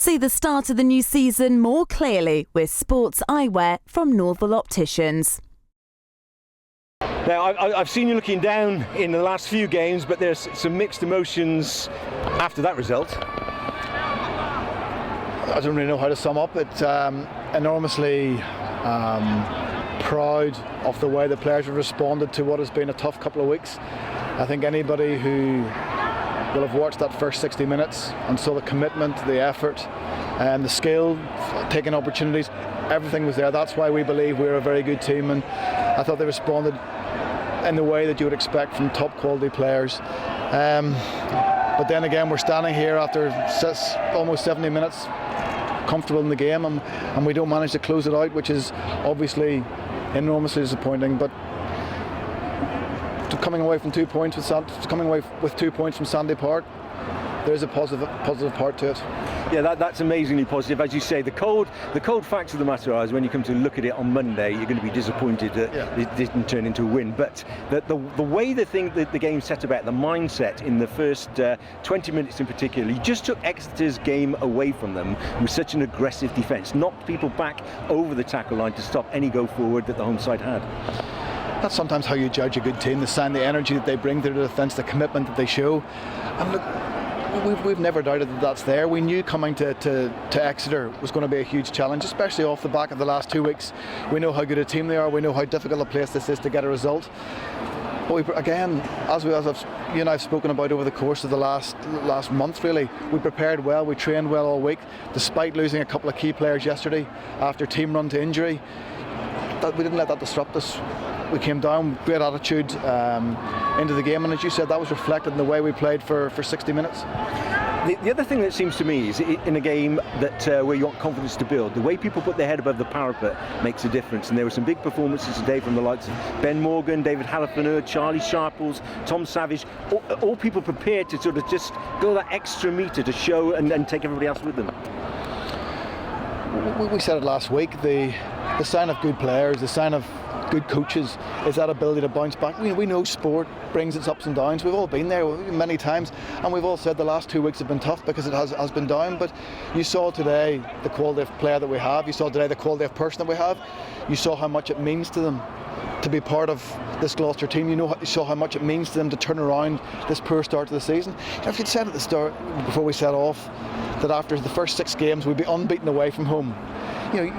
See the start of the new season more clearly with sports eyewear from Norval Opticians. Now, I've seen you looking down in the last few games, but there's some mixed emotions after that result. I don't really know how to sum up it. Enormously proud of the way the players have responded to what has been a tough couple of weeks. I think anybody who will have watched that first 60 minutes and saw the commitment, the effort, and the skill, taking opportunities, everything was there. That's why we believe we're a very good team, and I thought they responded in the way that you would expect from top quality players. But then again, we're standing here after almost 70 minutes, comfortable in the game, and we don't manage to close it out, which is obviously enormously disappointing. But coming away with 2 points from Sandy Park, there's a positive part to it. Yeah, that's amazingly positive. As you say, the cold facts of the matter are, is when you come to look at it on Monday, you're going to be disappointed that it didn't turn into a win. But the way the game set about, the mindset in the first 20 minutes in particular, you just took Exeter's game away from them with such an aggressive defence, knocked people back over the tackle line to stop any go forward that the home side had. That's sometimes how you judge a good team, the sign, the energy that they bring to the defence, the commitment that they show. And look, we've never doubted that that's there. We knew coming to Exeter was going to be a huge challenge, especially off the back of the last 2 weeks. We know how good a team they are. We know how difficult a place this is to get a result. But again, as you and I have spoken about over the course of the last month, really, we prepared well, we trained well all week, despite losing a couple of key players yesterday after team run to injury. We didn't let that disrupt us. We came down, great attitude into the game, and as you said, that was reflected in the way we played for 60 minutes. The other thing that seems to me is in a game that where you want confidence to build, the way people put their head above the parapet makes a difference. And there were some big performances today from the likes of Ben Morgan, David Halliford, Charlie Sharples, Tom Savage, all people prepared to sort of just go that extra metre to show and take everybody else with them. We said it last week, the sign of good players, the sign of good coaches is that ability to bounce back. We know sport brings its ups and downs. We've all been there many times, and we've all said the last 2 weeks have been tough because it has been down. But you saw today the quality of player that we have. You saw today the quality of person that we have. You saw how much it means to them to be part of this Gloucester team. You saw how much it means to them to turn around this poor start to the season. If you'd said at the start, before we set off, that after the first 6 games we'd be unbeaten away from home, you'd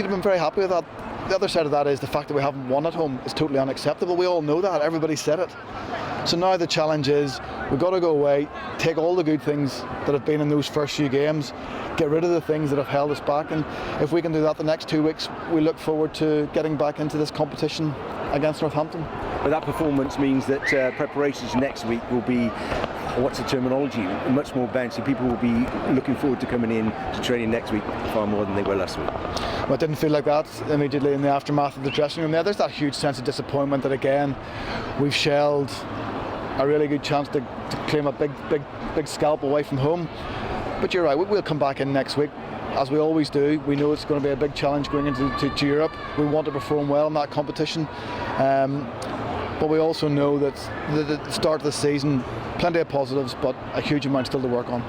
have been very happy with that. The other side of that is the fact that we haven't won at home is totally unacceptable. We all know that. Everybody said it. So now the challenge is we've got to go away, take all the good things that have been in those first few games, get rid of the things that have held us back, and if we can do that the next 2 weeks, we look forward to getting back into this competition against Northampton. But that performance means that preparations next week will be, what's the terminology, much more bouncy. People will be looking forward to coming in to training next week far more than they were last week. Well, it didn't feel like that immediately in the aftermath of the dressing room there. There's that huge sense of disappointment that again we've shelled a really good chance to claim a big scalp away from home. But you're right, we'll come back in next week as we always do. We know it's going to be a big challenge going into Europe. We want to perform well in that competition. But we also know that the start of the season, plenty of positives, but a huge amount still to work on.